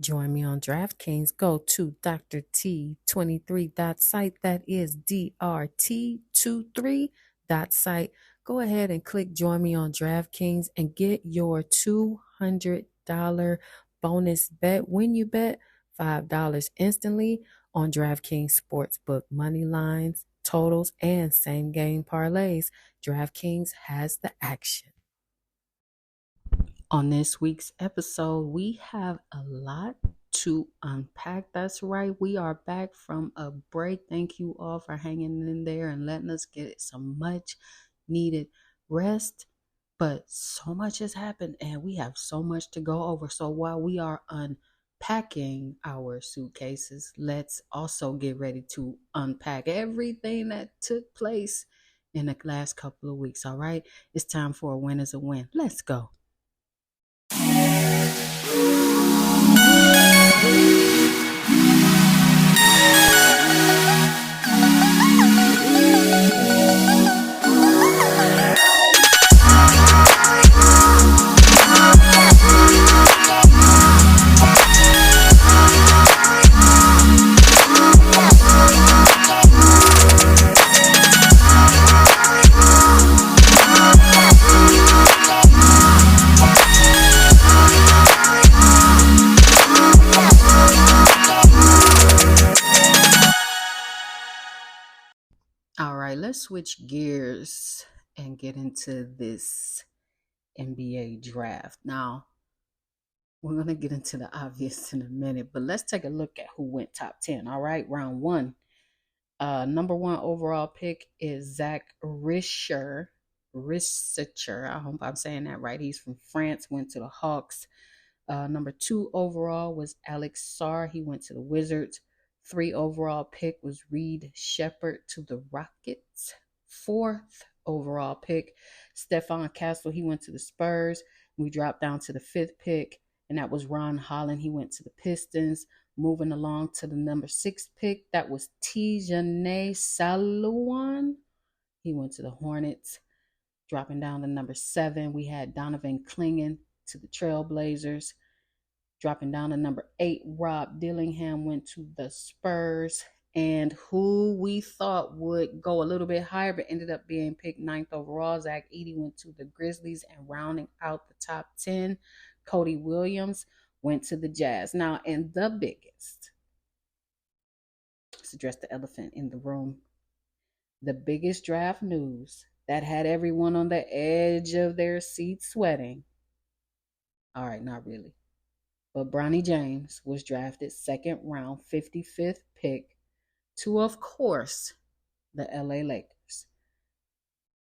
Join me on DraftKings. Go to Dr. T23.site. That is DRT23.site. Go ahead and click join me on DraftKings and get your $200 bonus bet when you bet $5 instantly on DraftKings Sportsbook money lines, totals, and same game parlays. DraftKings has the action. On this week's episode, we have a lot to unpack. That's right. We are back from a break. Thank you all for hanging in there and letting us get some much needed rest. But so much has happened and we have so much to go over. So while we are unpacking our suitcases, let's also get ready to unpack everything that took place in the last couple of weeks. All right. It's time for a win is a win. Let's go. All right, let's switch gears and get into this NBA draft. Now, we're going to get into the obvious in a minute, but let's take a look at who went top 10. All right, round one. Number one overall pick is Zach Rischer. I hope I'm saying that right. He's from France, went to the Hawks. Number two overall was Alex Sarr. He went to the Wizards. 3 overall pick was Reed Shepherd to the Rockets. 4th overall pick, Stephon Castle. He went to the Spurs. We dropped down to the 5th pick, and that was Ron Holland. He went to the Pistons. Moving along to the number 6 pick, that was Tijane Saluan. He went to the Hornets. Dropping down to number 7, we had Donovan Clingan to the Trailblazers. Dropping down to number 8, Rob Dillingham went to the Spurs. And who we thought would go a little bit higher, but ended up being picked 9th overall, Zach Edey went to the Grizzlies. And rounding out the top 10, Cody Williams went to the Jazz. Now, and the biggest, let's address the elephant in the room, the biggest draft news that had everyone on the edge of their seat sweating. All right, not really. But Bronny James was drafted 2nd round, 55th pick to, of course, the LA Lakers.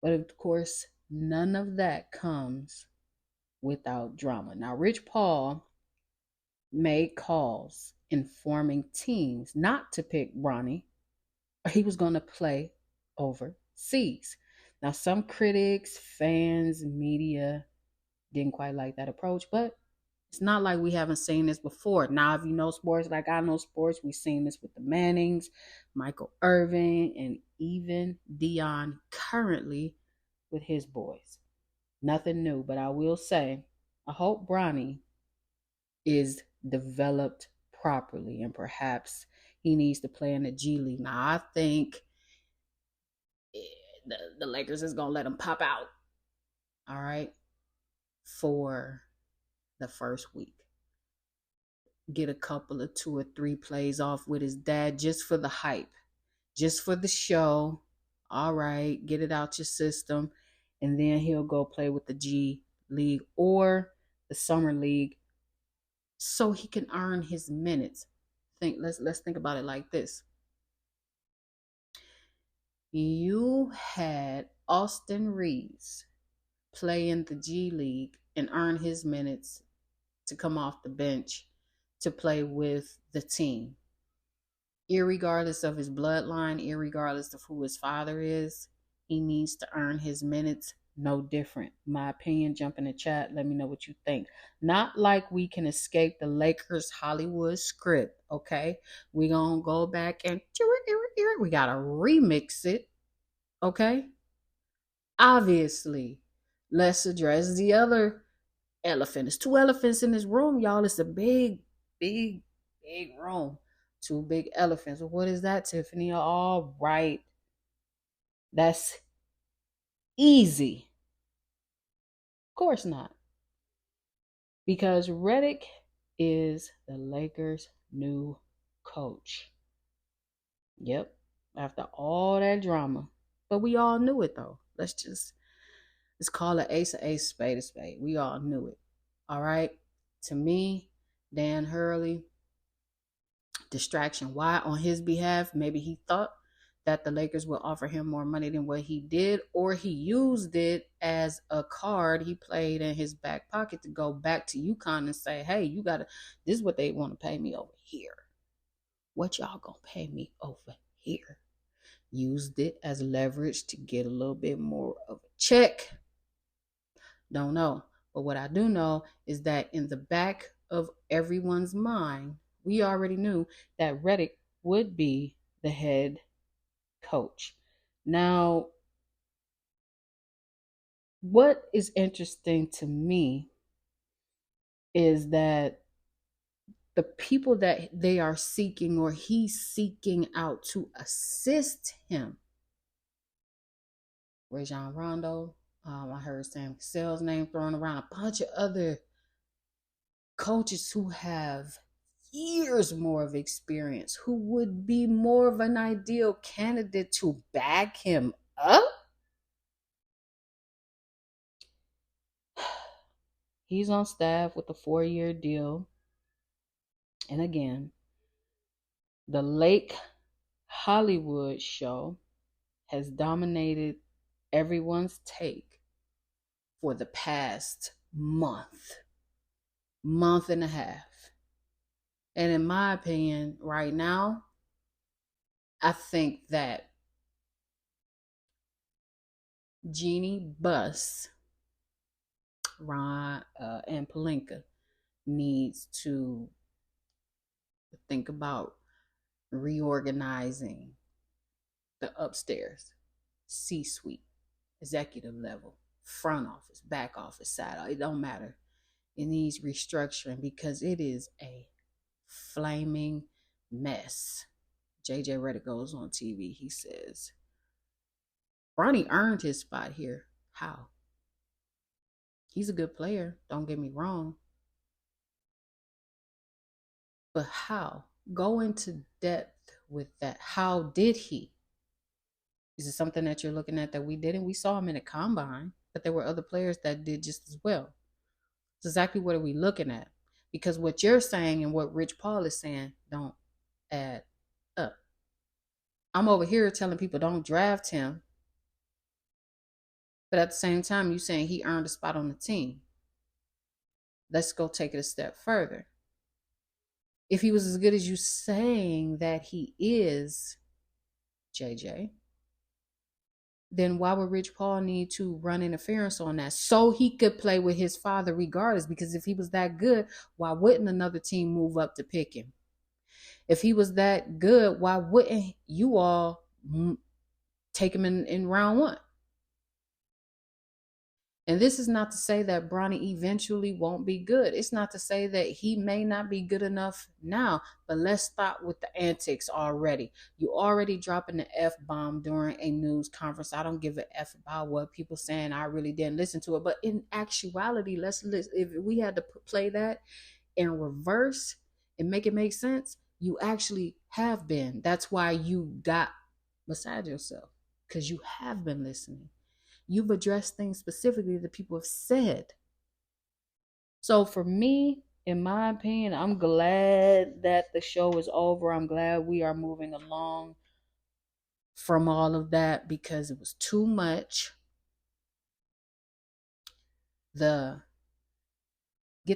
But of course, none of that comes without drama. Now, Rich Paul made calls informing teams not to pick Bronny, or he was going to play overseas. Now, some critics, fans, media didn't quite like that approach, but it's not like we haven't seen this before. Now, if you know sports like I know sports, we've seen this with the Mannings, Michael Irvin, and even Dion currently with his boys. Nothing new, but I will say, I hope Bronny is developed properly, and perhaps he needs to play in the G League. Now, I think the Lakers is going to let him pop out, all right, for the first week. Get a couple of 2 or 3 plays off with his dad just for the hype, just for the show. All right, get it out your system, and then he'll go play with the G League or the Summer League so he can earn his minutes. Let's think about it like this. You had Austin Reeves play in the G League and earn his minutes to come off the bench to play with the team. Irregardless of his bloodline, irregardless of who his father is, he needs to earn his minutes. No different. My opinion, jump in the chat. Let me know what you think. Not like we can escape the Lakers Hollywood script, okay? We're going to go back and we got to remix it, okay? Obviously, let's address the other elephant. There's 2 elephants in this room, y'all. It's a big big, big room. Two big elephants. What is that, Tiffany? All right. That's easy. Of course not. Because Redick is the Lakers' new coach. Yep. After all that drama. But we all knew it though. Let's call it ace a ace, spade a spade. We all knew it. All right. To me, Dan Hurley, distraction. Why? On his behalf, maybe he thought that the Lakers would offer him more money than what he did, or he used it as a card he played in his back pocket to go back to UConn and say, hey, this is what they want to pay me over here. What y'all gonna pay me over here? Used it as leverage to get a little bit more of a check. Don't know. But what I do know is that in the back of everyone's mind, we already knew that Redick would be the head coach. Now, what is interesting to me is that the people that they are seeking or he's seeking out to assist him, Rajon Rondo, I heard Sam Cassell's name thrown around, a bunch of other coaches who have years more of experience, who would be more of an ideal candidate to back him up. He's on staff with a 4-year deal. And again, the Lake Hollywood show has dominated everyone's take for the past month and a half. And in my opinion, right now, I think that Jeannie Buss, Ron, and Pelinka needs to think about reorganizing the upstairs, C-suite, executive level, front office, back office, side. It don't matter. It needs restructuring because it is a flaming mess. JJ Redick goes on TV. He says, Bronny earned his spot here. How? He's a good player. Don't get me wrong. But how? Go into depth with that. How did he? Is it something that you're looking at that we didn't? We saw him in the combine, but there were other players that did just as well. It's exactly what are we looking at? Because what you're saying and what Rich Paul is saying don't add up. I'm over here telling people don't draft him. But at the same time, you're saying he earned a spot on the team. Let's go take it a step further. If he was as good as you saying that he is, JJ, then why would Rich Paul need to run interference on that so he could play with his father regardless? Because if he was that good, why wouldn't another team move up to pick him? If he was that good, why wouldn't you all take him in round one? And this is not to say that Bronny eventually won't be good. It's not to say that he may not be good enough now, but let's stop with the antics already. You already dropping the F-bomb during a news conference. I don't give a F about what people saying. I really didn't listen to it. But in actuality, let's listen. If we had to play that in reverse and make it make sense, you actually have been. That's why you got beside yourself, because you have been listening. You've addressed things specifically that people have said. So for me, in my opinion, I'm glad that the show is over. I'm glad we are moving along from all of that because it was too much. Get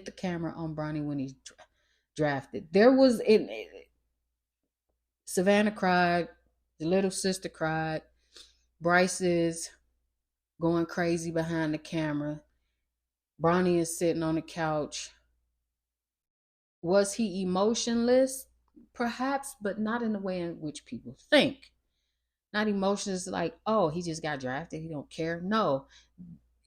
the camera on Bronny when he's drafted. There was Savannah cried, the little sister cried, Bryce is going crazy behind the camera. Bronny is sitting on the couch. Was he emotionless? Perhaps, but not in the way in which people think. Not emotions like, oh, he just got drafted, he don't care. No,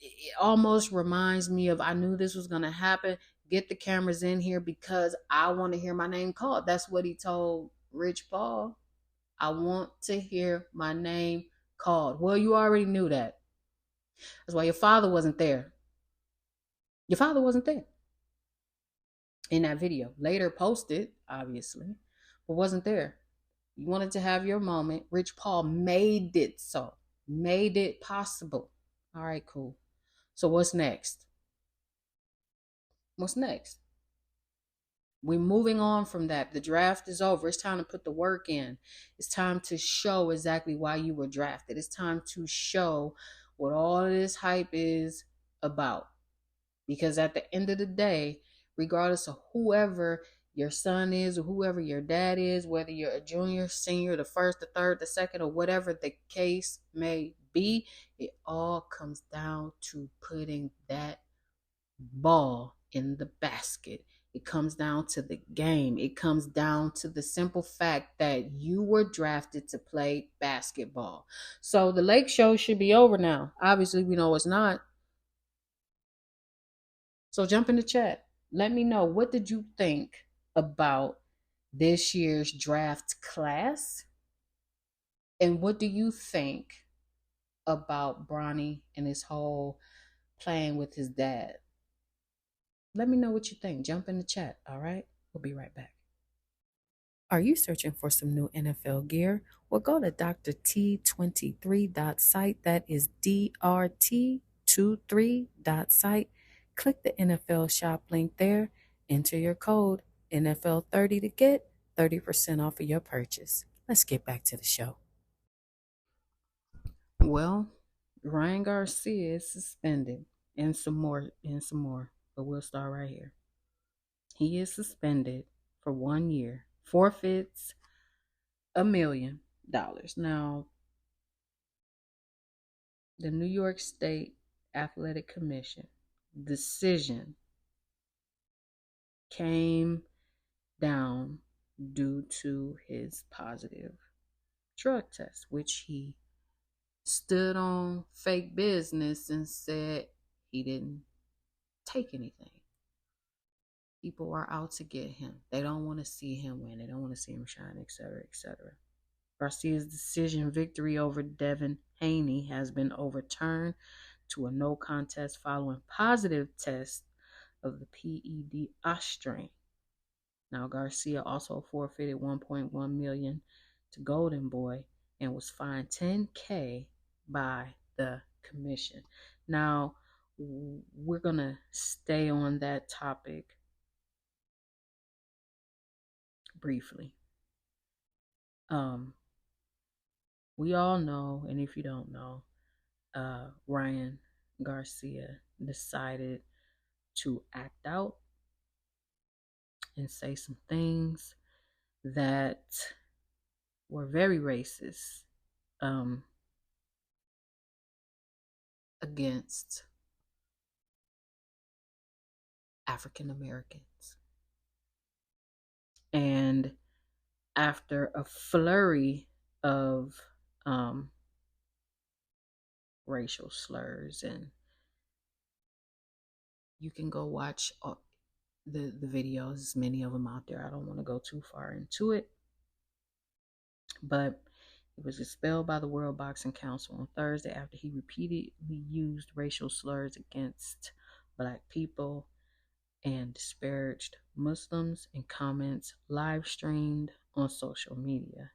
it almost reminds me of, I knew this was going to happen. get the cameras in here because I want to hear my name called. That's what he told Rich Paul. I want to hear my name called. Well, you already knew that. That's why your father wasn't there. Your father wasn't there in that video. Later posted, obviously, but wasn't there. You wanted to have your moment. Rich Paul made it so, made it possible. All right, cool. So what's next? What's next? We're moving on from that. The draft is over. It's time to put the work in. It's time to show exactly why you were drafted. It's time to show what all of this hype is about. Because at the end of the day, regardless of whoever your son is or whoever your dad is, whether you're a junior, senior, the first, the third, the second, or whatever the case may be, it all comes down to putting that ball in the basket. It comes down to the game. It comes down to the simple fact that you were drafted to play basketball. So the Lake Show should be over now. Obviously, we know it's not. So jump in the chat. Let me know, what did you think about this year's draft class? And what do you think about Bronny and his whole playing with his dad? Let me know what you think. Jump in the chat, all right? We'll be right back. Are you searching for some new NFL gear? Well, go to drT23.site. That is DRT23.site. Click the NFL shop link there. Enter your code NFL30 to get 30% off of your purchase. Let's get back to the show. Well, Ryan Garcia is suspended and some more. But we'll start right here. He is suspended for 1 year, forfeits $1 million. Now, the New York State Athletic Commission decision came down due to his positive drug test, which he stood on fake business and said he didn't take anything. People are out to get him. They don't want to see him win. They don't want to see him shine, etc., etc. Garcia's decision victory over Devin Haney has been overturned to a no contest following positive tests of the PED strain. Now, Garcia also forfeited $1.1 million to Golden Boy and was fined $10,000 by the commission. Now, we're going to stay on that topic briefly. We all know, and if you don't know, Ryan Garcia decided to act out and say some things that were very racist against African Americans. And after a flurry of racial slurs, and you can go watch the videos, many of them out there. I don't want to go too far into it, but he was expelled by the World Boxing Council on Thursday after he repeatedly used racial slurs against Black people and disparaged Muslims in comments live streamed on social media.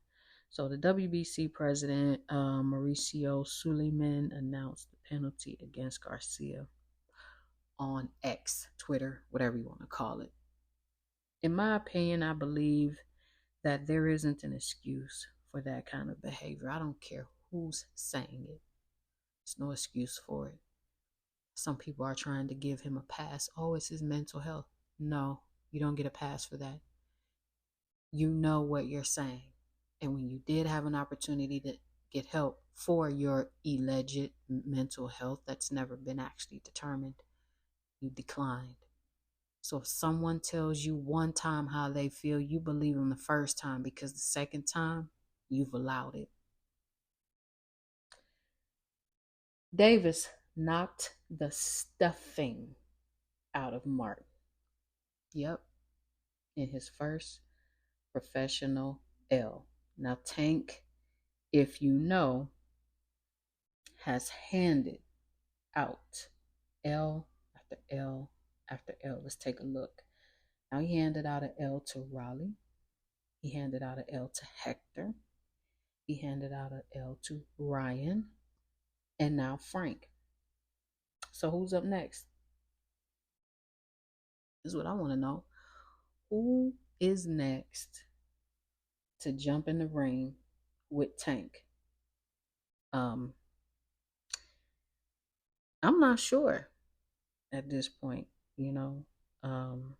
So the WBC president, Mauricio Suleiman, announced the penalty against Garcia on X, Twitter, whatever you want to call it. In my opinion, I believe that there isn't an excuse for that kind of behavior. I don't care who's saying it. There's no excuse for it. Some people are trying to give him a pass. Oh, it's his mental health. No, you don't get a pass for that. You know what you're saying. And when you did have an opportunity to get help for your alleged mental health that's never been actually determined, you declined. So if someone tells you one time how they feel, you believe them the first time, because the second time, you've allowed it. Davis knocked the stuffing out of Martin. Yep, in his first professional L. Now, Tank, if you know, has handed out L after L after L. Let's take a look. Now, he handed out an L to Raleigh. He handed out an L to Hector. He handed out an L to Ryan. And now Frank. So, who's up next? This is what I want to know. Who is next to jump in the ring with Tank? Um, I'm not sure at this point. You know, um,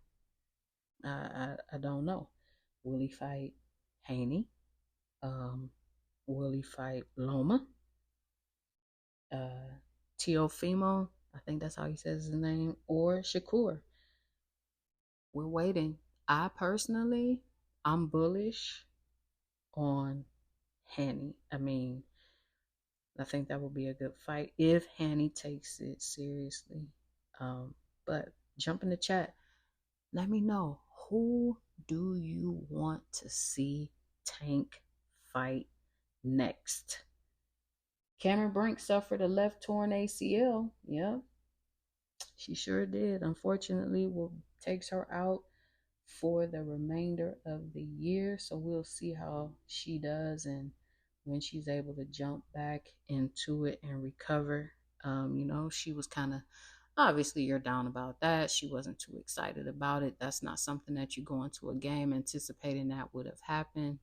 I don't know. Will he fight Haney? Will he fight Loma? Teofimo, I think that's how he says his name, or Shakur. We're waiting. I personally, I'm bullish on Haney. I mean, I think that would be a good fight if Haney takes it seriously. But jump in the chat. Let me know, who do you want to see Tank fight next? Cameron Brink suffered a left torn ACL. Yeah, she sure did. Unfortunately, will takes her out for the remainder of the year. So we'll see how she does and when she's able to jump back into it and recover. She was kind of, obviously you're down about that. She wasn't too excited about it. That's not something that you go into a game anticipating that would have happened,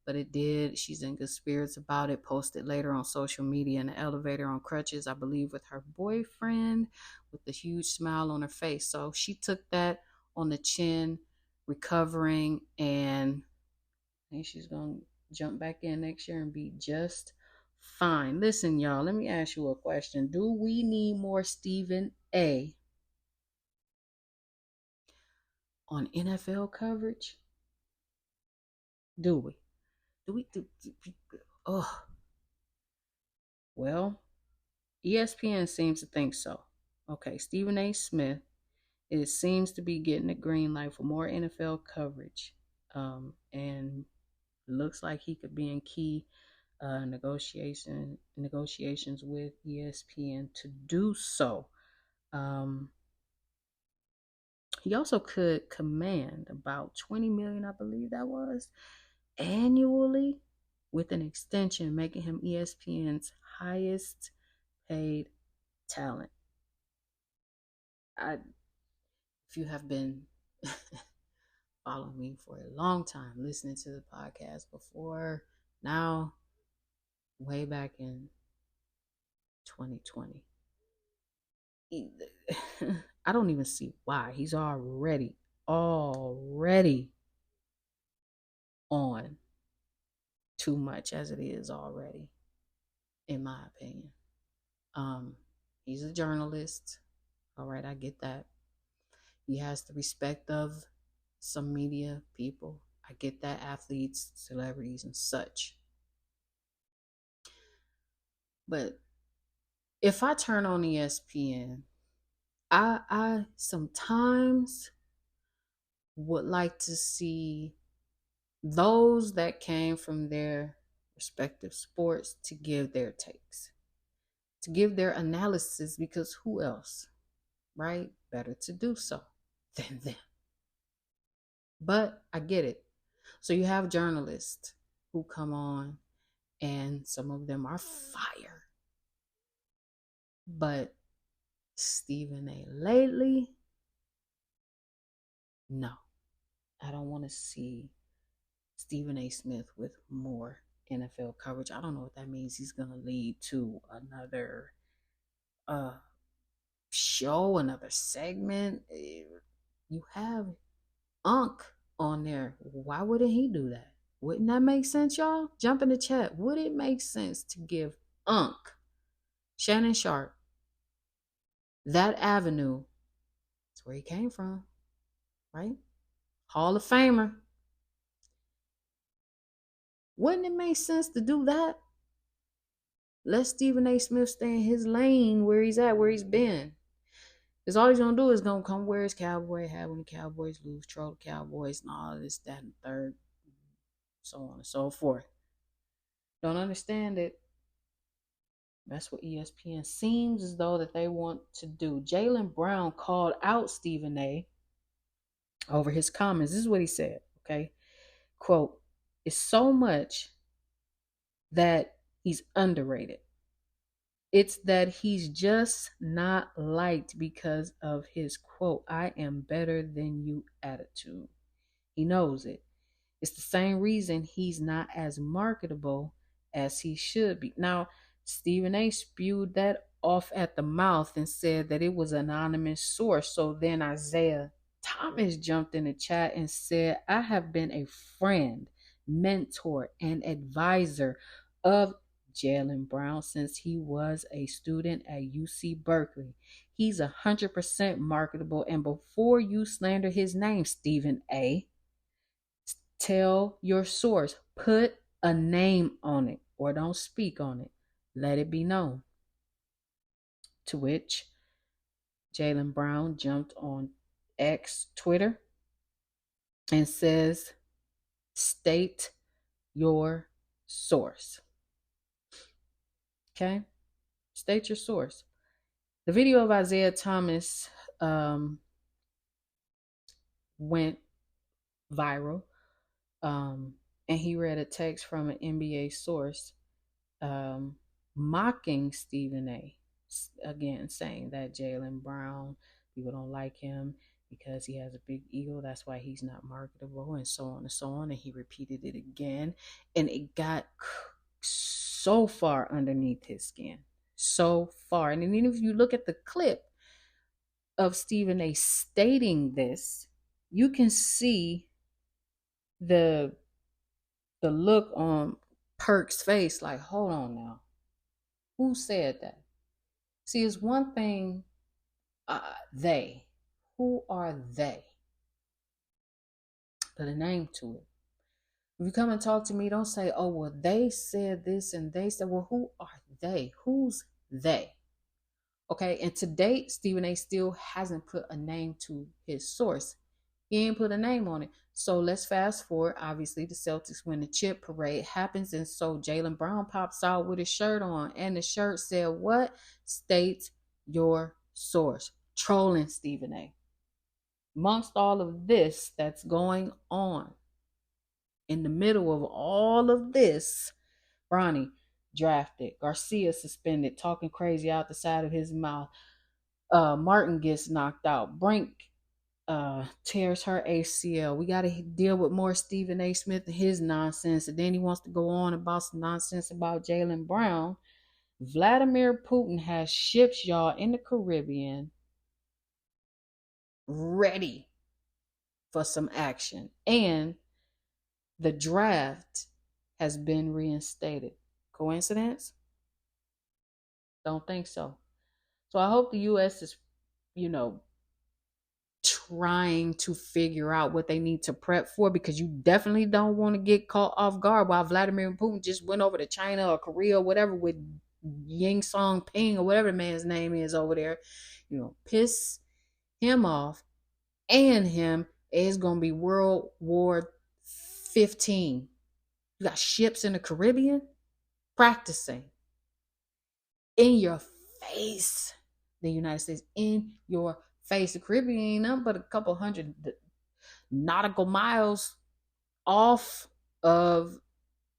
but it did. She's in good spirits about it. Posted later on social media in the elevator on crutches, I believe, with her boyfriend, with a huge smile on her face. So she took that on the chin, recovering, and I think she's going to jump back in next year and be just fine. Listen, y'all, let me ask you a question. Do we need more Stephen A on NFL coverage? Do we? Oh, well, ESPN seems to think so. Okay, Stephen A. Smith, it seems to be getting a green light for more NFL coverage. And looks like he could be in key negotiations with ESPN to do so. He also could command about $20 million, I believe that was, annually, with an extension, making him ESPN's highest paid talent. If you have been following me for a long time, listening to the podcast before now, way back in 2020, I don't even see why. He's already on too much as it is already, in my opinion. He's a journalist. All right, I get that. He has the respect of some media people. I get that, athletes, celebrities, and such. But if I turn on ESPN, I sometimes would like to see those that came from their respective sports to give their takes, to give their analysis, because who else, right? Better to do so than them. But I get it. So you have journalists who come on, and some of them are fire. But Stephen A. lately, no. I don't want to see Stephen A. Smith with more NFL coverage. I don't know what that means. He's going to lead to another show, another segment. You have Unc on there. Why wouldn't he do that? Wouldn't that make sense, y'all? Jump in the chat. Would it make sense to give Unc, Shannon Sharp, that avenue? That's where he came from, right? Hall of Famer. Wouldn't it make sense to do that? Let Stephen A. Smith stay in his lane where he's at, where he's been. Because all he's gonna do is gonna come wear his cowboy hat when the Cowboys lose, troll the Cowboys and all this, that, and third, so on and so forth. Don't understand it. That's what ESPN seems as though that they want to do. Jaylen Brown called out Stephen A. over his comments. This is what he said, okay? Quote, it's so much that he's underrated. It's that he's just not liked because of his quote, I am better than you attitude. He knows it. It's the same reason he's not as marketable as he should be. Now, Stephen A spewed that off at the mouth and said that it was an anonymous source. So then Isaiah Thomas jumped in the chat and said, I have been a friend, mentor, and advisor of Jaylen Brown since he was a student at UC Berkeley. He's 100% marketable. And before you slander his name, Stephen A., tell your source, put a name on it or don't speak on it. Let it be known. To which Jaylen Brown jumped on X, Twitter, and says, state your source. Okay? State your source. The video of Isaiah Thomas went viral. And he read a text from an NBA source mocking Stephen A. Again, saying that Jaylen Brown, people don't like him because he has a big ego. That's why he's not marketable, and so on and so on. And he repeated it again, and it got so far underneath his skin, so far. And then if you look at the clip of Stephen A. stating this, you can see the look on Perk's face, like, hold on now, who said that? See, it's one thing, they. Who are they? Put a name to it. If you come and talk to me, don't say, oh, well, they said this and they said, well, who are they? Who's they? Okay, and to date, Stephen A. still hasn't put a name to his source. He ain't put a name on it. So let's fast forward. Obviously, the Celtics win the chip parade happens. And so Jaylen Brown pops out with his shirt on. And the shirt said, what? State your source. Trolling Stephen A. Amongst all of this that's going on, in the middle of all of this, Bronny drafted. Garcia suspended, talking crazy out the side of his mouth. Martin gets knocked out. Brink tears her ACL. We got to deal with more Stephen A. Smith and his nonsense. And then he wants to go on about some nonsense about Jaylen Brown. Vladimir Putin has ships, y'all, in the Caribbean ready for some action. And the draft has been reinstated. Coincidence? Don't think so. So I hope the U.S. is, trying to figure out what they need to prep for, because you definitely don't want to get caught off guard while Vladimir Putin just went over to China or Korea or whatever with Ying Song Ping or whatever the man's name is over there. Piss him off, and him is going to be World War 15. You got ships in the Caribbean practicing in your face. The United States in your face. The Caribbean ain't nothing but a couple hundred nautical miles off of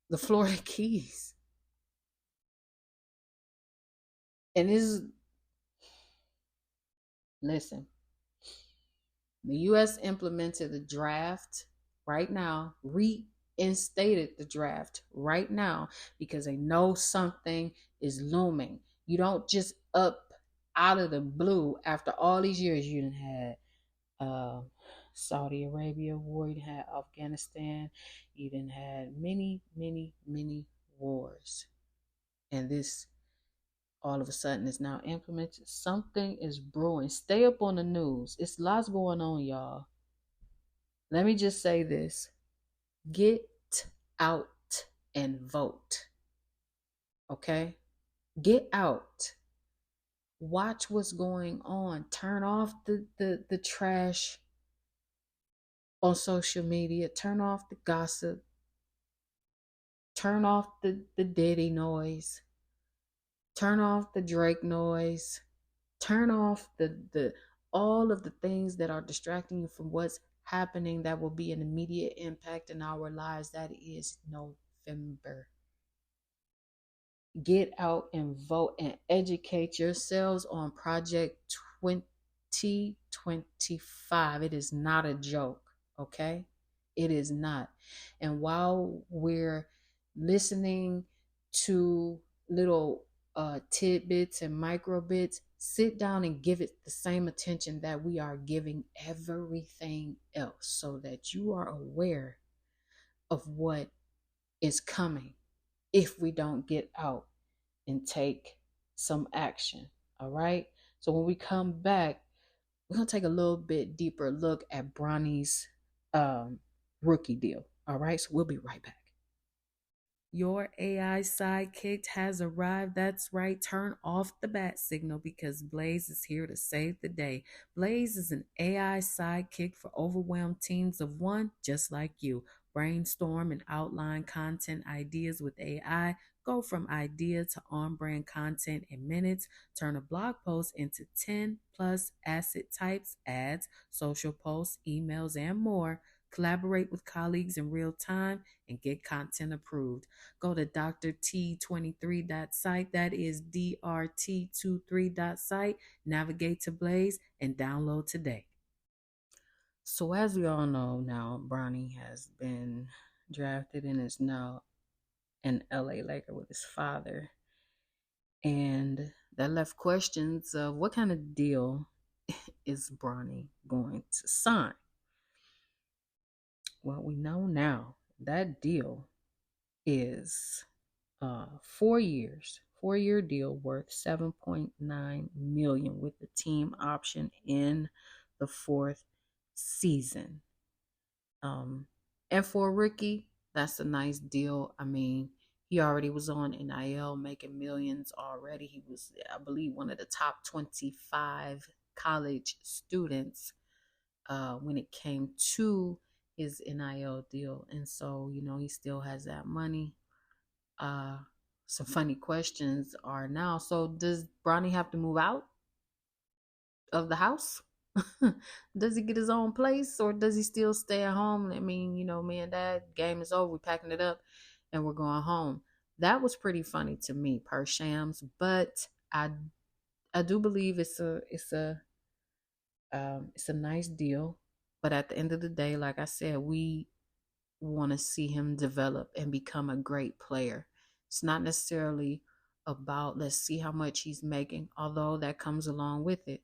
the Florida Keys. And this is, listen, the U.S. implemented the draft right now, reinstated the draft right now, because they know something is looming. You don't just up out of the blue after all these years. You done had Saudi Arabia war, you had Afghanistan, you done had many, many, many wars. And this all of a sudden is now implemented. Something is brewing. Stay up on the news. It's lots going on, y'all. Let me just say this. Get out and vote. Okay? Get out. Watch what's going on. Turn off the trash on social media. Turn off the gossip. Turn off the Diddy noise. Turn off the Drake noise. Turn off the all of the things that are distracting you from what's happening that will be an immediate impact in our lives. That is November. Get out and vote and educate yourselves on Project 2025. It is not a joke, okay? It is not. And while we're listening to little tidbits and micro bits, sit down and give it the same attention that we are giving everything else so that you are aware of what is coming if we don't get out and take some action. All right. So when we come back, we're gonna take a little bit deeper look at Bronny's rookie deal. All right. So we'll be right back. Your AI sidekick has arrived. That's right. Turn off the bat signal because Blaze is here to save the day. Blaze is an AI sidekick for overwhelmed teams of one just like you. Brainstorm and outline content ideas with AI. Go from idea to on brand content in minutes. Turn a blog post into 10 plus asset types, ads, social posts, emails, and more. Collaborate with colleagues in real time and get content approved. Go to drT23.site. That is DRT23.site. Navigate to Blaze and download today. So as we all know now, Bronny has been drafted and is now an LA Laker with his father. And that left questions of what kind of deal is Bronny going to sign? Well, we know now that deal is 4 years, 4-year deal worth $7.9 million with the team option in the fourth season. And for a rookie, that's a nice deal. I mean, he already was on NIL making millions already. He was, I believe, one of the top 25 college students when it came to his NIL deal. And so, he still has that money. Some funny questions are now, so does Bronny have to move out of the house? Does he get his own place or does he still stay at home? I mean, me and dad, game is over, we're packing it up and we're going home. That was pretty funny to me, per shams, but I do believe it's a nice deal. But at the end of the day, like I said, we want to see him develop and become a great player. It's not necessarily about let's see how much he's making, although that comes along with it.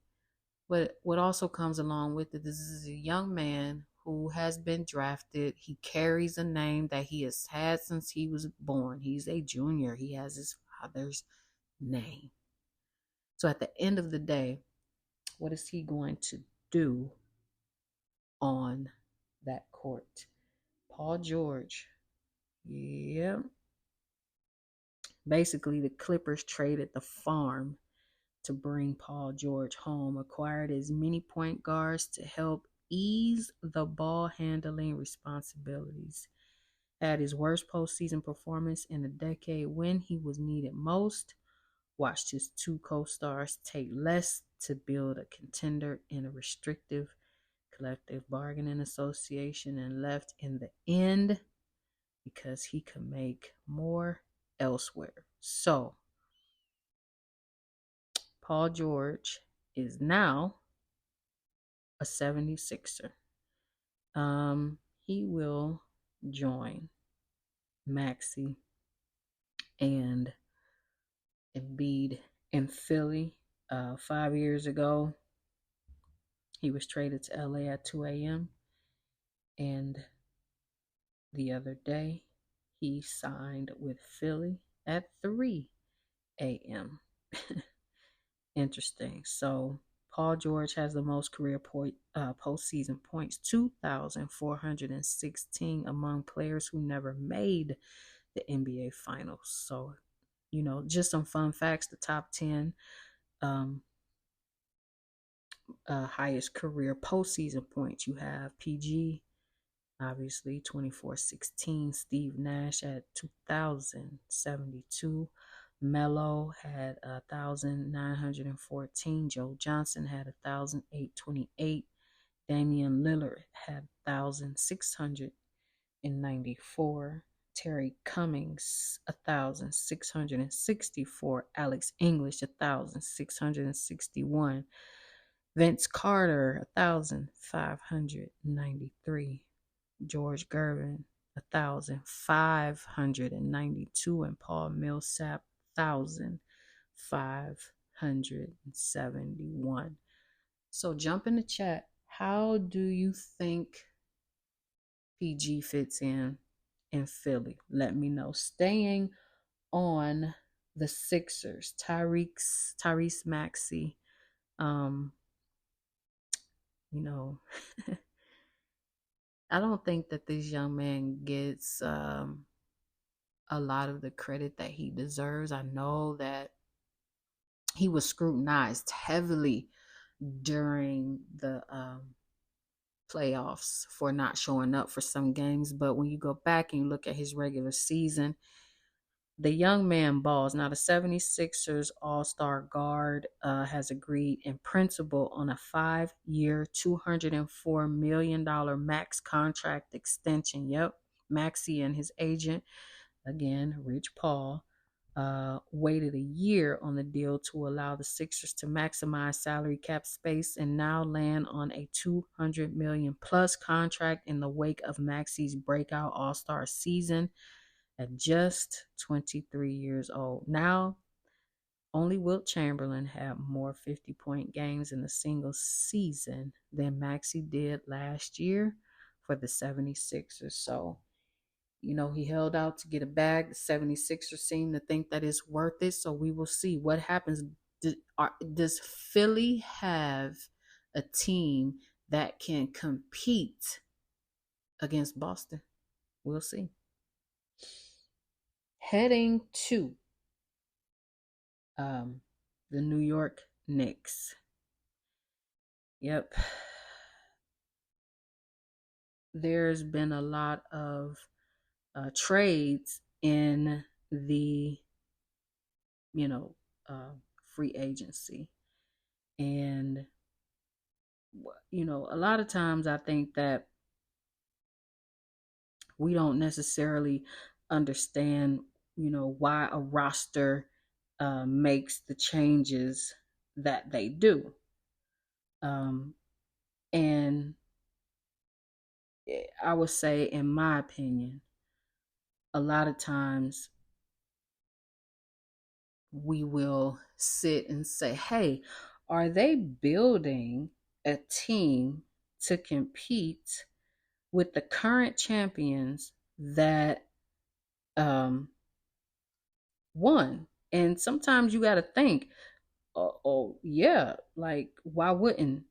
But what also comes along with it, this is a young man who has been drafted. He carries a name that he has had since he was born. He's a junior. He has his father's name. So at the end of the day, what is he going to do on that court? Paul George. Yeah. Basically, the Clippers traded the farm to bring Paul George home, acquired as many point guards to help ease the ball handling responsibilities. Had his worst postseason performance in a decade when he was needed most. Watched his two co-stars take less to build a contender in a restrictive collective bargaining association and left in the end because he could make more elsewhere. So, Paul George is now a 76er. He will join Maxey and Embiid in Philly. 5 years ago, he was traded to LA at 2 a.m. And the other day, he signed with Philly at 3 a.m. Interesting. So Paul George has the most career postseason points, 2,416 among players who never made the NBA Finals. So, just some fun facts. The top 10 um, highest career postseason points. You have PG, obviously 2416. Steve Nash had 2072. Melo had 1914. Joe Johnson had 1828. Damian Lillard had 1694. Terry Cummings 1664. Alex English 1661. Vince Carter 1593. George Gervin 1592. And Paul Millsap 1571. So jump in the chat. How do you think PG fits in Philly? Let me know. Staying on the Sixers, Tyrese Maxey. You know, I don't think that this young man gets a lot of the credit that he deserves. I know that he was scrutinized heavily during the playoffs for not showing up for some games. But when you go back and you look at his regular season, the young man balls. Now, the 76ers All-Star guard has agreed in principle on a 5-year, $204 million max contract extension. Yep, Maxey and his agent, again, Rich Paul, waited a year on the deal to allow the Sixers to maximize salary cap space and now land on a $200 million plus contract in the wake of Maxey's breakout All-Star season at just 23 years old. Now, only Wilt Chamberlain had more 50-point games in a single season than Maxey did last year for the 76ers. So, he held out to get a bag. The 76ers seem to think that it's worth it. So we will see what happens. Does Philly have a team that can compete against Boston? We'll see. Heading to the New York Knicks. Yep. There's been a lot of trades in the, free agency. And, a lot of times I think that we don't necessarily understand, why a roster makes the changes that they do. And I would say, in my opinion, a lot of times we will sit and say, hey, are they building a team to compete with the current champions that won? And sometimes you got to think, oh, yeah, like, why wouldn't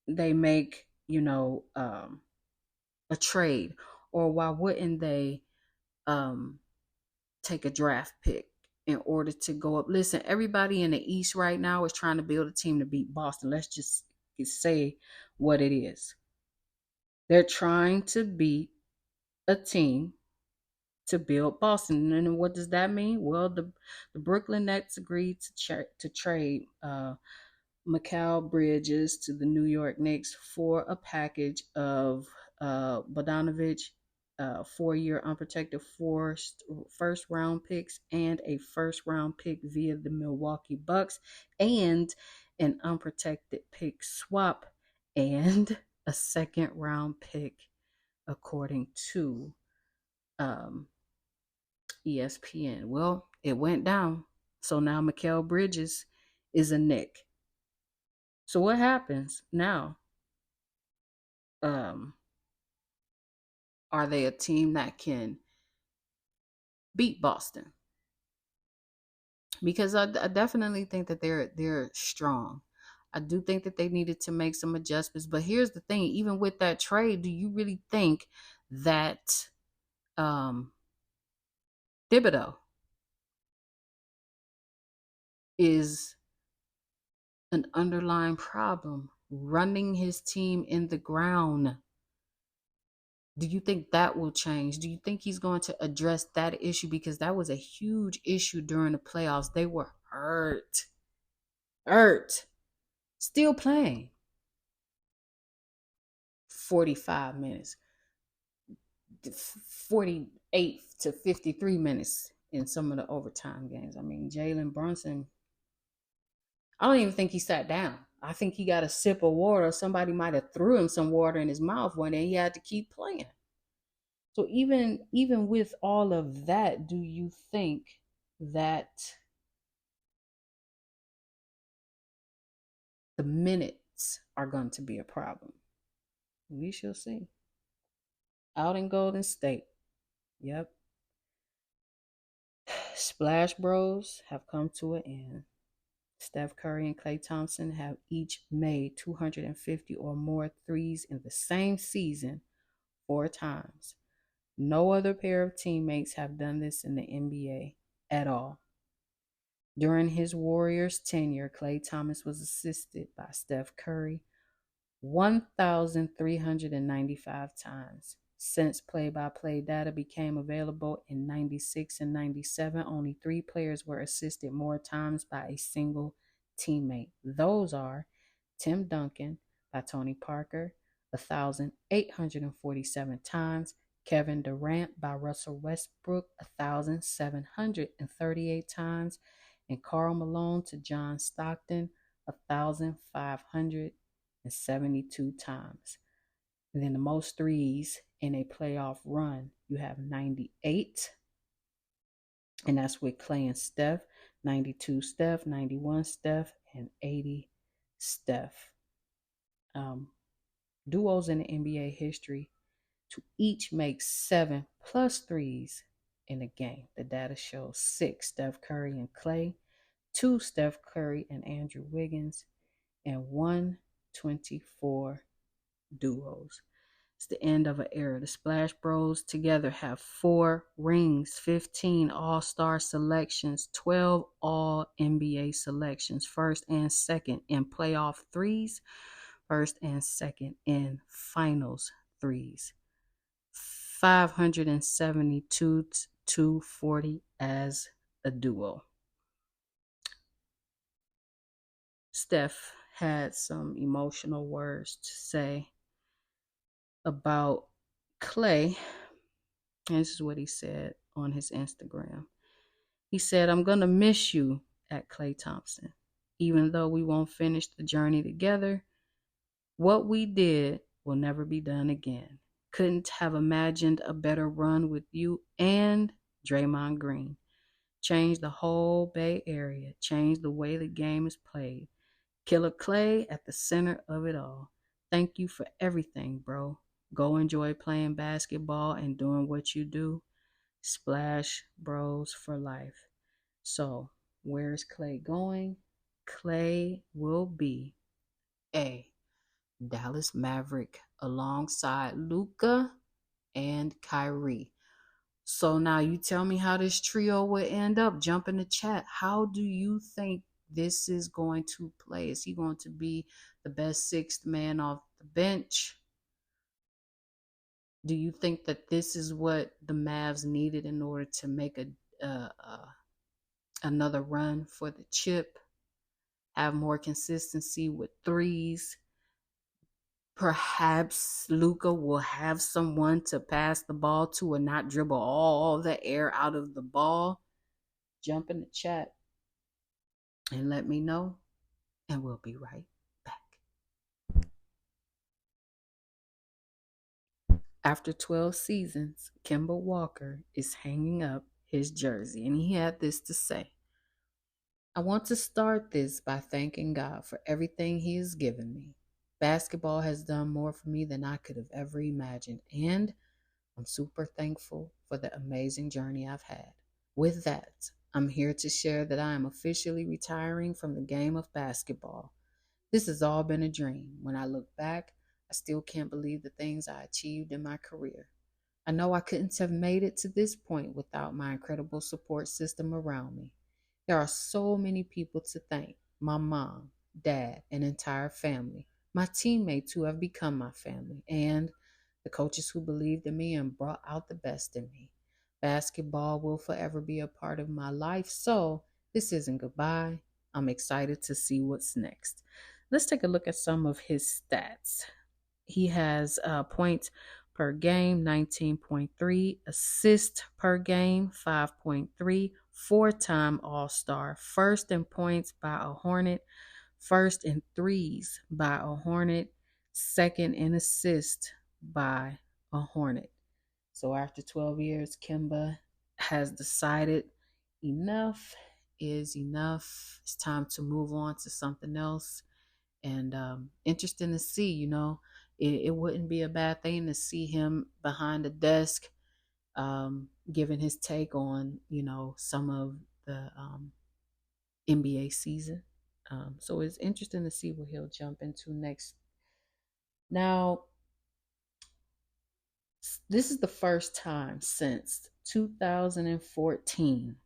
they make, a trade? Or why wouldn't they take a draft pick in order to go up? Listen, everybody in the East right now is trying to build a team to beat Boston. Let's just say what it is. They're trying to beat a team to build Boston. And what does that mean? Well, the Brooklyn Nets agreed to trade Mikal Bridges to the New York Knicks for a package of Bogdanovich, 4-year unprotected first round picks, and a first round pick via the Milwaukee Bucks, and an unprotected pick swap, and a second round pick, according to ESPN. Well, it went down. So now Mikal Bridges is a Knick. So what happens now? Are they a team that can beat Boston? Because I definitely think that they're strong. I do think that they needed to make some adjustments. But here's the thing: even with that trade, do you really think that Thibodeau is an underlying problem, running his team in the ground. Do you think that will change? Do you think he's going to address that issue? Because that was a huge issue during the playoffs. They were hurt, still playing 45 minutes, 48 to 53 minutes in some of the overtime games. I mean, Jalen Brunson, I don't even think he sat down. I think he got a sip of water. Somebody might have threw him some water in his mouth one day. He had to keep playing. So even with all of that, do you think that the minutes are going to be a problem? We shall see. Out in Golden State. Yep. Splash Bros have come to an end. Steph Curry and Klay Thompson have each made 250 or more threes in the same season 4 times. No other pair of teammates have done this in the NBA at all. During his Warriors tenure, Klay Thomas was assisted by Steph Curry 1,395 times. Since play-by-play data became available in 96 and 97, only 3 players were assisted more times by a single teammate. Those are Tim Duncan by Tony Parker, 1,847 times, Kevin Durant by Russell Westbrook, 1,738 times, and Karl Malone to John Stockton, 1,572 times. And then the most threes in a playoff run, you have 98, and that's with Klay and Steph, 92 Steph, 91 Steph, and 80 Steph. Duos in the NBA history to each make 7 plus threes in a game. The data shows 6 Steph Curry and Klay, 2 Steph Curry and Andrew Wiggins, and 124 duos. It's the end of an era. The Splash Bros together have 4 rings, 15 All-Star selections, 12 All-NBA selections, first and second in playoff threes, first and second in finals threes. 572 to 40 as a duo. Steph had some emotional words to say about Klay. And this is what he said on his Instagram. He said, "I'm going to miss you at Klay Thompson. Even though we won't finish the journey together, what we did will never be done again. Couldn't have imagined a better run with you and Draymond Green. Changed the whole Bay Area. Changed the way the game is played. Killer Klay at the center of it all. Thank you for everything, bro. Go enjoy playing basketball and doing what you do. Splash Bros for life." So, where's Klay going? Klay will be a Dallas Maverick alongside Luka and Kyrie. So now you tell me how this trio will end up. Jump in the chat. How do you think this is going to play? Is he going to be the best 6th man off the bench? Do you think that this is what the Mavs needed in order to make another run for the chip? Have more consistency with threes? Perhaps Luka will have someone to pass the ball to and not dribble all the air out of the ball. Jump in the chat and let me know, and we'll be right back. After 12 seasons, Kemba Walker is hanging up his jersey, and he had this to say: "I want to start this by thanking God for everything He has given me. Basketball has done more for me than I could have ever imagined, and I'm super thankful for the amazing journey I've had. With that, I'm here to share that I am officially retiring from the game of basketball. This has all been a dream. When I look back, I still can't believe the things I achieved in my career. I know I couldn't have made it to this point without my incredible support system around me. There are so many people to thank: my mom, dad, an entire family, my teammates who have become my family, and the coaches who believed in me and brought out the best in me. Basketball will forever be a part of my life, so this isn't goodbye. I'm excited to see what's next. Let's take a look at some of his stats. He has points per game, 19.3, assist per game, 5.3, four-time All-Star, first in points by a Hornet, first in threes by a Hornet, second in assist by a Hornet. So after 12 years, Kimba has decided enough is enough. It's time to move on to something else. And interesting to see, it wouldn't be a bad thing to see him behind the desk, giving his take on, some of the NBA season. So it's interesting to see what he'll jump into next. Now, this is the first time since 2014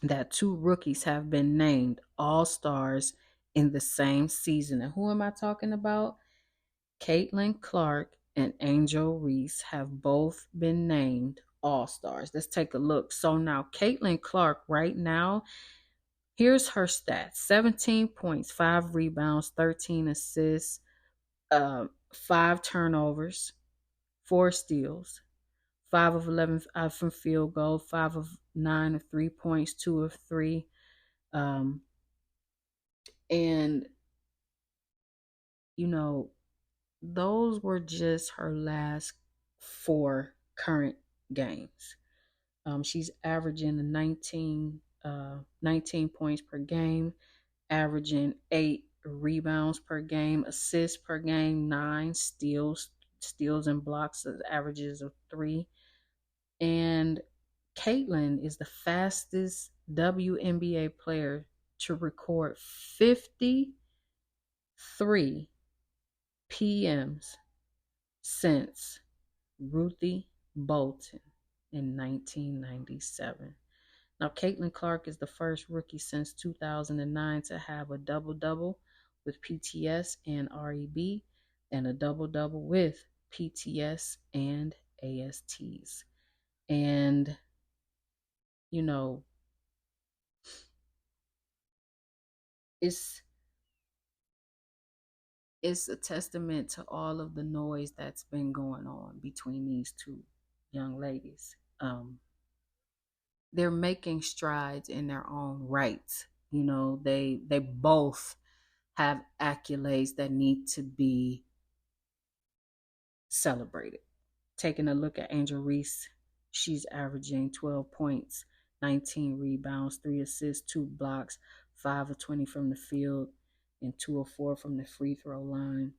that two rookies have been named All Stars in the same season. And who am I talking about? Caitlin Clark and Angel Reese have both been named All Stars. Let's take a look. So now, Caitlin Clark, right now, here's her stats: 17 points, 5 rebounds, 13 assists, 5 turnovers, 4 steals, 5 of 11 from field goal, 5 of 9 of 3 points, 2 of 3. And, you know, those were just her last 4 current games. She's averaging 19 points per game, averaging 8 rebounds per game, assists per game, 9 steals and blocks, averages of 3. And Caitlin is the fastest WNBA player to record 53 PMs since Ruthie Bolton in 1997. Now, Caitlin Clark is the first rookie since 2009 to have a double-double with PTS and REB, and a double-double with PTS and ASTs. And, you know, it's a testament to all of the noise that's been going on between these two young ladies. They're making strides in their own right. They both have accolades that need to be celebrated. Taking a look at Angel Reese, she's averaging 12 points, 19 rebounds, 3 assists, 2 blocks, 5 of 20 from the field, and 2 of 4 from the free throw line.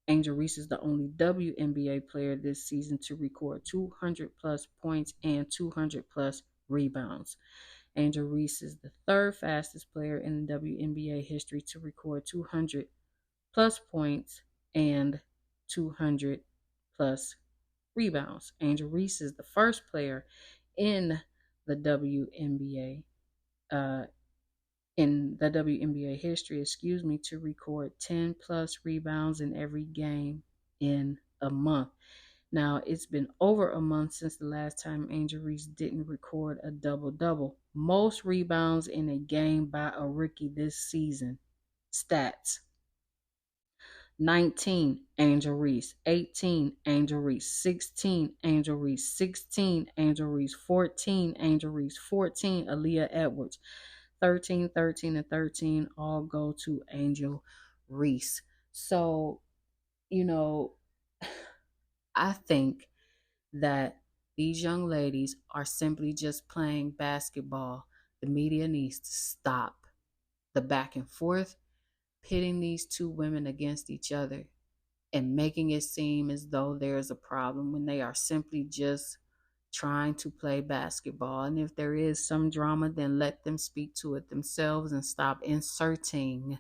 Angel Reese is the only WNBA player this season to record 200 plus points and 200 plus rebounds. Angel Reese is the third fastest player in WNBA history to record 200 plus points and 200 plus rebounds. Angel Reese is the first player in the WNBA history, to record 10 plus rebounds in every game in a month. Now, it's been over a month since the last time Angel Reese didn't record a double-double. Most rebounds in a game by a rookie this season. Stats: 19, Angel Reese; 18, Angel Reese; 16, Angel Reese; 16, Angel Reese; 14, Angel Reese; 14, Aaliyah Edwards; 13, 13, and 13 all go to Angel Reese. So, I think that these young ladies are simply just playing basketball. The media needs to stop the back and forth, pitting these two women against each other and making it seem as though there's a problem when they are simply just trying to play basketball. And if there is some drama, then let them speak to it themselves and stop inserting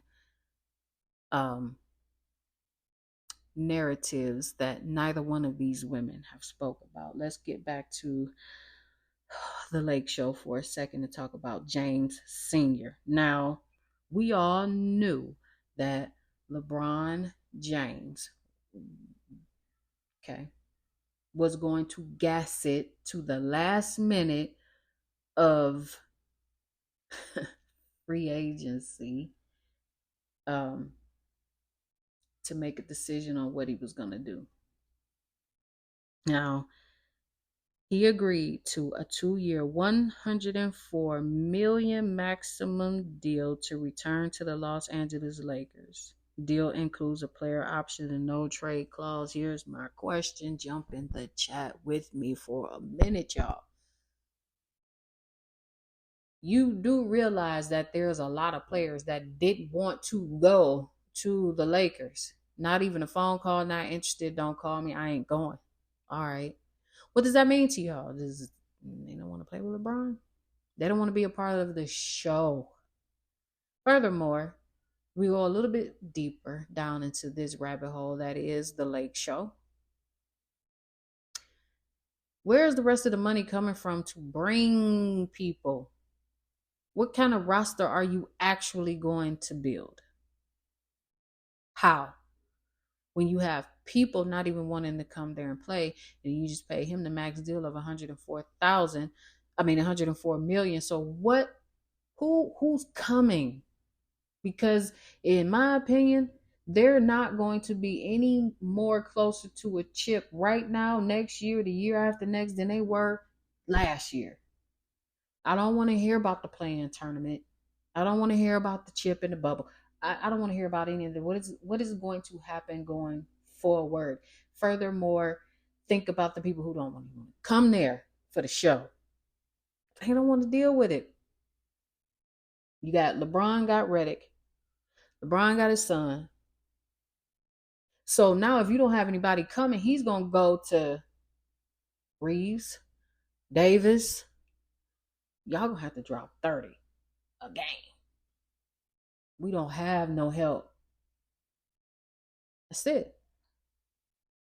narratives that neither one of these women have spoke about. Let's get back to the Lake Show for a second to talk about James Sr. Now, we all knew that LeBron James, okay, was going to gas it to the last minute of free agency, um, to make a decision on what he was going to do. Now, he agreed to a 2-year, $104 million maximum deal to return to the Los Angeles Lakers. Deal includes a player option and no trade clause. Here's my question. Jump in the chat with me for a minute, y'all. You do realize that there's a lot of players that didn't want to go to the Lakers. Not even a phone call, not interested, don't call me, I ain't going. All right. What does that mean to y'all? They don't want to play with LeBron? They don't want to be a part of the show. Furthermore, we go a little bit deeper down into this rabbit hole that is the Lake Show. Where's the rest of the money coming from to bring people? What kind of roster are you actually going to build? How? When you have people not even wanting to come there and play, and you just pay him the max deal of 104 million. So who's coming? Because in my opinion, they're not going to be any more closer to a chip right now, next year, the year after next, than they were last year. I don't want to hear about the play-in tournament. I don't want to hear about the chip in the bubble. I don't want to hear about any of that. What is going to happen going forward? Furthermore, think about the people who don't want to come there for the show. They don't want to deal with it. You got LeBron got Redick. LeBron got his son. So now if you don't have anybody coming, he's going to go to Reeves, Davis. Y'all going to have to drop 30 a game. We don't have no help. That's it.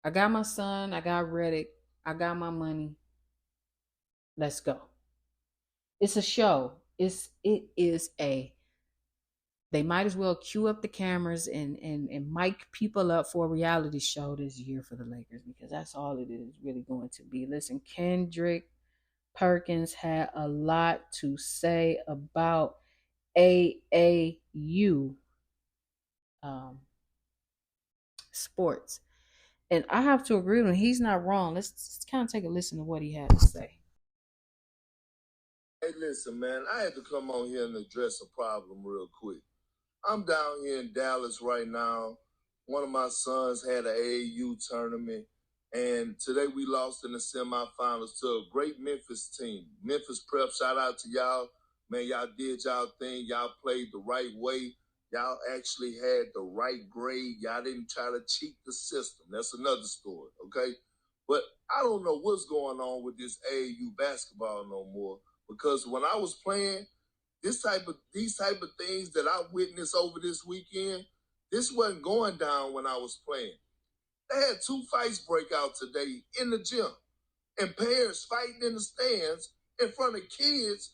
I got my son. I got Redick. I got my money. Let's go. It's a show. They might as well cue up the cameras and mic people up for a reality show this year for the Lakers, because that's all it is really going to be. Listen, Kendrick Perkins had a lot to say about AAU sports. And I have to agree with him. He's not wrong. Let's kind of take a listen to what he had to say. Hey, listen, man, I had to come on here and address a problem real quick. I'm down here in Dallas right now. One of my sons had an AAU tournament, and today we lost in the semifinals to a great Memphis team. Memphis Prep, shout out to y'all. Man, y'all did y'all thing. Y'all played the right way. Y'all actually had the right grade. Y'all didn't try to cheat the system. That's another story, okay? But I don't know what's going on with this AAU basketball no more, because when I was playing, these type of things that I witnessed over this weekend, this wasn't going down when I was playing. They had 2 fights break out today in the gym, and parents fighting in the stands in front of kids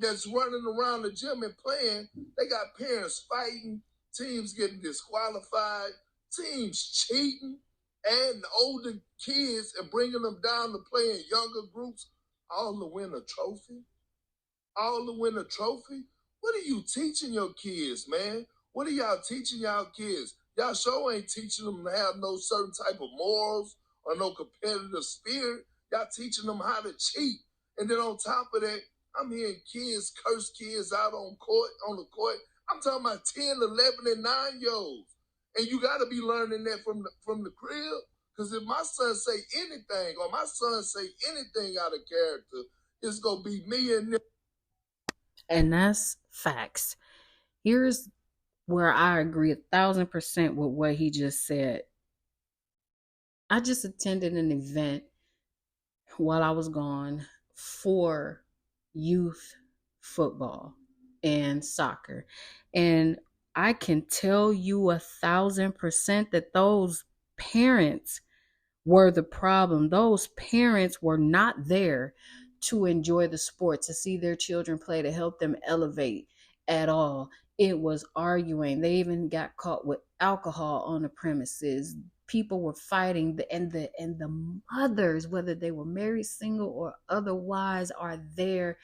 that's running around the gym and playing. They got parents fighting, teams getting disqualified, teams cheating, and older kids and bringing them down to play in younger groups, all to win a trophy. All to win a trophy? What are you teaching your kids, man? What are y'all teaching y'all kids? Y'all sure ain't teaching them to have no certain type of morals or no competitive spirit. Y'all teaching them how to cheat. And then on top of that, I'm hearing kids curse kids out on the court. I'm talking about 10, 11, and 9-year-olds. And you got to be learning that from the crib. Because if my son say anything, or my son say anything out of character, it's going to be me and them. And that's facts. Here's where I agree 1,000% with what he just said. I just attended an event while I was gone for youth football and soccer. And I can tell you 1,000% that those parents were the problem. Those parents were not there to enjoy the sport, to see their children play, to help them elevate. at all. It was arguing. They even got caught with alcohol on the premises. People were fighting, and the mothers, whether they were married, single, or otherwise, are there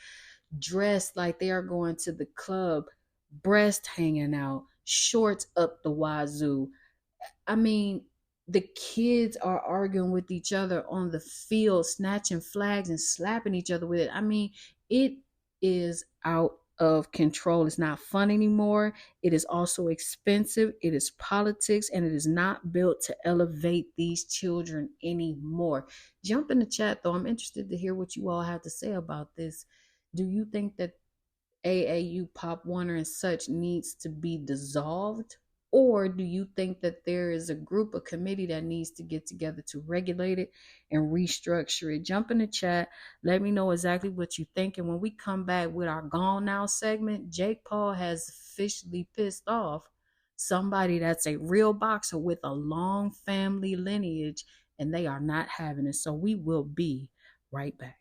dressed like they are going to the club, breast hanging out, shorts up the wazoo. I mean, the kids are arguing with each other on the field, snatching flags and slapping each other with it. I mean, it is out of control. It's not fun anymore. It is also expensive. It is politics, and it is not built to elevate these children anymore. Jump in the chat, though. I'm interested to hear what you all have to say about this. Do you think that AAU, Pop Warner, and such needs to be dissolved? Or do you think that there is a group, a committee that needs to get together to regulate it and restructure it? Jump in the chat. Let me know exactly what you think. And when we come back with our Gone Now segment, Jake Paul has officially pissed off somebody that's a real boxer with a long family lineage, and they are not having it. So we will be right back.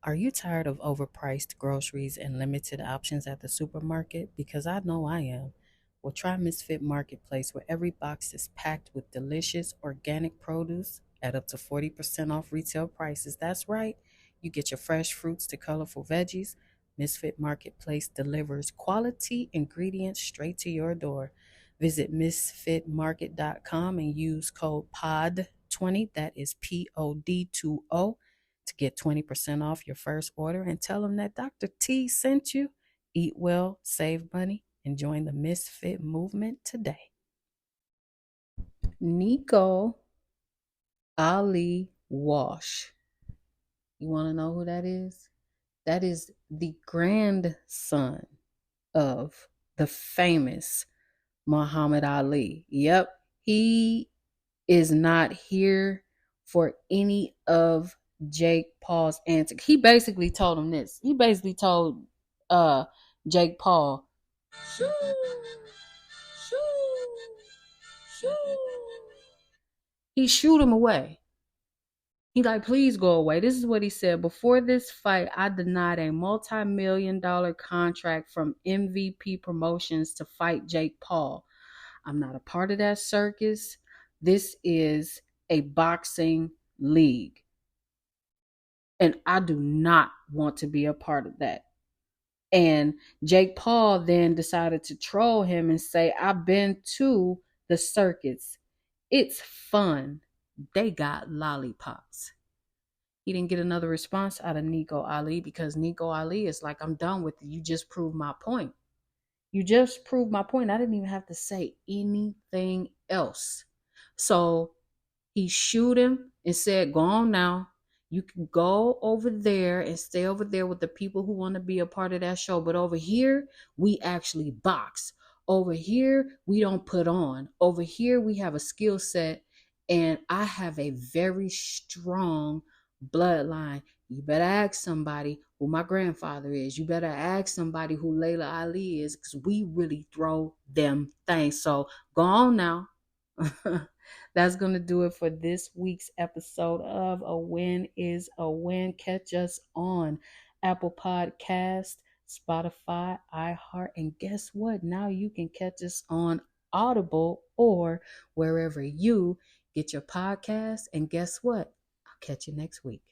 Are you tired of overpriced groceries and limited options at the supermarket? Because I know I am. Well, try Misfit Marketplace, where every box is packed with delicious organic produce at up to 40% off retail prices. That's right. You get your fresh fruits to colorful veggies. Misfit Marketplace delivers quality ingredients straight to your door. Visit misfitmarket.com and use code POD20, that is POD20, to get 20% off your first order, and tell them that Dr. T sent you. Eat well, save money, and join the Misfit movement today. Nico Ali Wash. You want to know who that is? That is the grandson of the famous Muhammad Ali. Yep, he is not here for any of Jake Paul's antics. He basically told him this. He basically told Jake Paul, shoo, shoo, shoo. He shooed him away. He like, please go away. This is what he said. Before this fight, I denied a multi-million-dollar contract from MVP Promotions to fight Jake Paul. I'm not a part of that circus. This is a boxing league. And I do not want to be a part of that. And Jake Paul then decided to troll him and say, I've been to the circuits. It's fun. They got lollipops. He didn't get another response out of Nico Ali because Nico Ali is like, I'm done with it. You just proved my point. You just proved my point. I didn't even have to say anything else. So he shooed him and said, go on now. You can go over there and stay over there with the people who want to be a part of that show. But over here, we actually box. Over here, we don't put on. Over here, we have a skill set. And I have a very strong bloodline. You better ask somebody who my grandfather is. You better ask somebody who Layla Ali is, because we really throw them things. So go on now. That's going to do it for this week's episode of A Win is a Win. Catch us on Apple Podcast, Spotify, iHeart, and guess what? Now you can catch us on Audible or wherever you get your podcast. And guess what? I'll catch you next week.